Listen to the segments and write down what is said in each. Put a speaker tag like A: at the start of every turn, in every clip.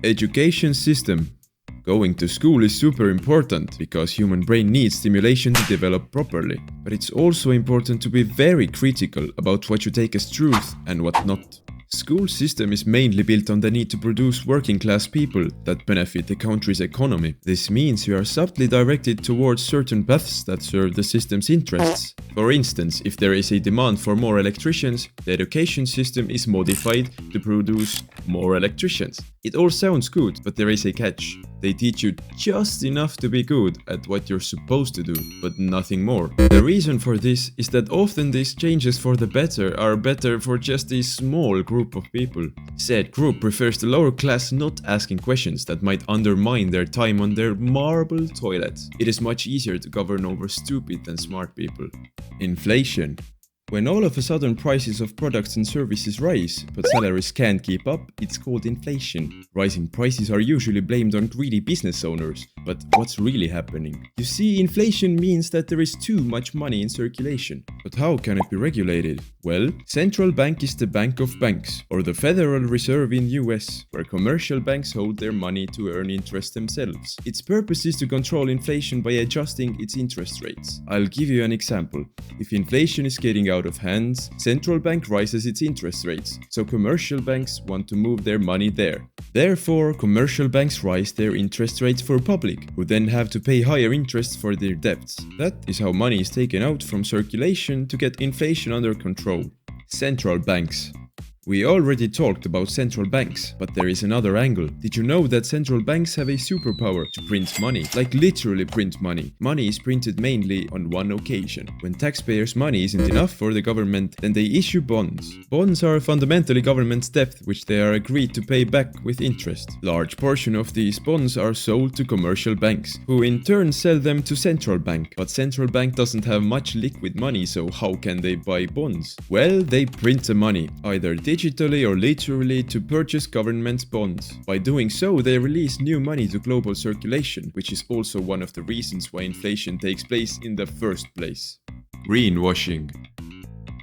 A: Education system. Going to school is super important because human brain needs stimulation to develop properly. But it's also important to be very critical about what you take as truth and what not. School system is mainly built on the need to produce working class people that benefit the country's economy. This means you are subtly directed towards certain paths that serve the system's interests. For instance, if there is a demand for more electricians, the education system is modified to produce more electricians. It all sounds good, but there is a catch. They teach you just enough to be good at what you're supposed to do, but nothing more. The reason for this is that often these changes for the better are better for just a small group of people. Said group prefers the lower class not asking questions that might undermine their time on their marble toilets. It is much easier to govern over stupid than smart people. Inflation. When all of a sudden prices of products and services rise, but salaries can't keep up, it's called inflation. Rising prices are usually blamed on greedy business owners, but what's really happening? You see, inflation means that there is too much money in circulation. But how can it be regulated? Well, central bank is the bank of banks, or the Federal Reserve in US, where commercial banks hold their money to earn interest themselves. Its purpose is to control inflation by adjusting its interest rates. I'll give you an example. If inflation is getting out of hands, central bank rises its interest rates, so commercial banks want to move their money there. Therefore, commercial banks rise their interest rates for public, who then have to pay higher interest for their debts. That is how money is taken out from circulation to get inflation under control. Central banks. We already talked about central banks, but there is another angle. Did you know that central banks have a superpower to print money? Like literally print money. Money is printed mainly on one occasion. When taxpayers' money isn't enough for the government, then they issue bonds. Bonds are fundamentally government's debt, which they are agreed to pay back with interest. Large portion of these bonds are sold to commercial banks, who in turn sell them to central bank. But central bank doesn't have much liquid money, so how can they buy bonds? Well, they print the money, either digitally or literally, to purchase government bonds. By doing so, they release new money to global circulation, which is also one of the reasons why inflation takes place in the first place. Greenwashing.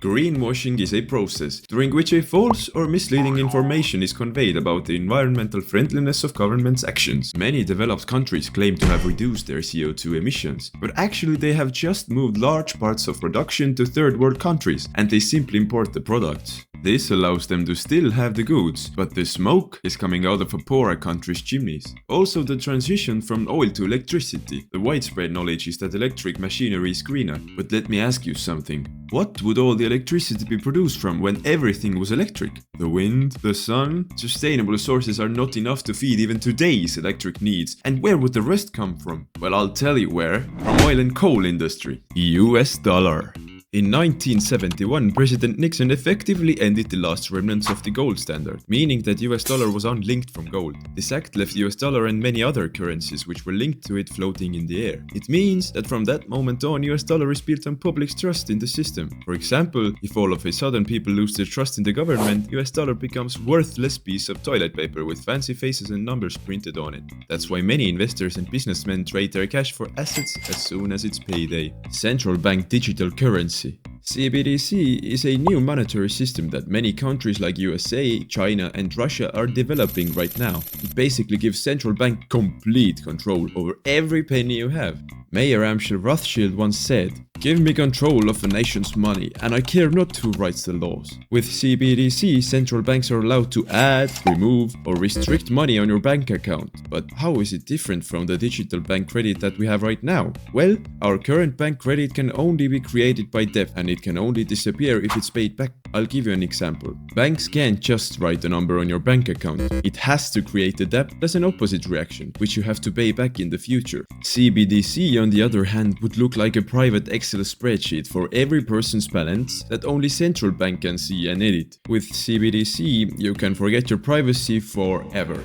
A: Greenwashing is a process during which a false or misleading information is conveyed about the environmental friendliness of government's actions. Many developed countries claim to have reduced their CO2 emissions, but actually they have just moved large parts of production to third world countries, and they simply import the products. This allows them to still have the goods, but the smoke is coming out of a poorer country's chimneys. Also, the transition from oil to electricity. The widespread knowledge is that electric machinery is greener. But let me ask you something. What would all the electricity be produced from when everything was electric? The wind, the sun? Sustainable sources are not enough to feed even today's electric needs. And where would the rest come from? Well, I'll tell you where. From oil and coal industry. US dollar. In 1971, President Nixon effectively ended the last remnants of the gold standard, meaning that US dollar was unlinked from gold. This act left US dollar and many other currencies which were linked to it floating in the air. It means that from that moment on, US dollar is built on public's trust in the system. For example, if all of a sudden people lose their trust in the government, US dollar becomes worthless piece of toilet paper with fancy faces and numbers printed on it. That's why many investors and businessmen trade their cash for assets as soon as it's payday. Central bank digital currency. CBDC is a new monetary system that many countries like USA, China and Russia are developing right now. It basically gives central bank complete control over every penny you have. Mayor Amschel Rothschild once said, "Give me control of a nation's money and I care not who writes the laws." With CBDC, central banks are allowed to add, remove or restrict money on your bank account. But how is it different from the digital bank credit that we have right now? Well, our current bank credit can only be created by debt and it can only disappear if it's paid back. I'll give you an example. Banks can't just write a number on your bank account. It has to create a debt as an opposite reaction, which you have to pay back in the future. CBDC, on the other hand, would look like a private Excel spreadsheet for every person's balance that only central bank can see and edit. With CBDC, you can forget your privacy forever.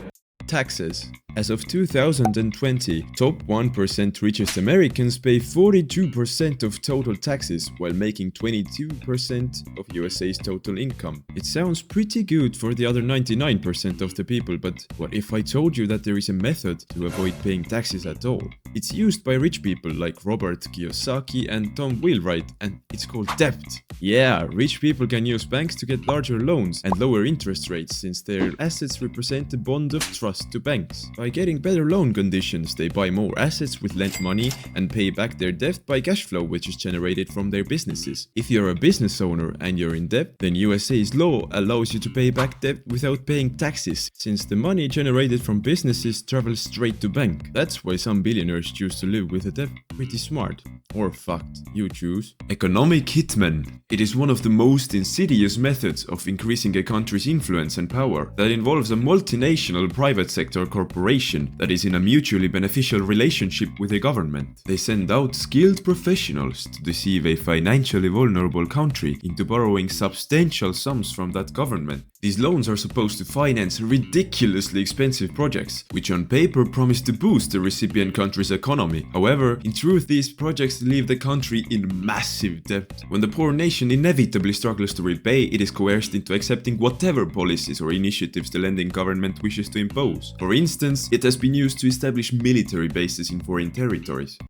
A: Taxes. As of 2020, top 1% richest Americans pay 42% of total taxes while making 22% of USA's total income. It sounds pretty good for the other 99% of the people, but what if I told you that there is a method to avoid paying taxes at all? It's used by rich people like Robert Kiyosaki and Tom Wheelwright, and it's called debt. Yeah, rich people can use banks to get larger loans and lower interest rates since their assets represent a bond of trust to banks. By getting better loan conditions, they buy more assets with lent money and pay back their debt by cash flow which is generated from their businesses. If you're a business owner and you're in debt, then USA's law allows you to pay back debt without paying taxes, since the money generated from businesses travels straight to bank. That's why some billionaires choose to live with a debt. Pretty smart. Or fucked. You choose. Economic hitman. It is one of the most insidious methods of increasing a country's influence and power that involves a multinational private sector corporation that is in a mutually beneficial relationship with the government. They send out skilled professionals to deceive a financially vulnerable country into borrowing substantial sums from that government. These loans are supposed to finance ridiculously expensive projects, which on paper promise to boost the recipient country's economy. However, in truth, these projects leave the country in massive debt. When the poor nation inevitably struggles to repay, it is coerced into accepting whatever policies or initiatives the lending government wishes to impose. For instance, it has been used to establish military bases in foreign territories.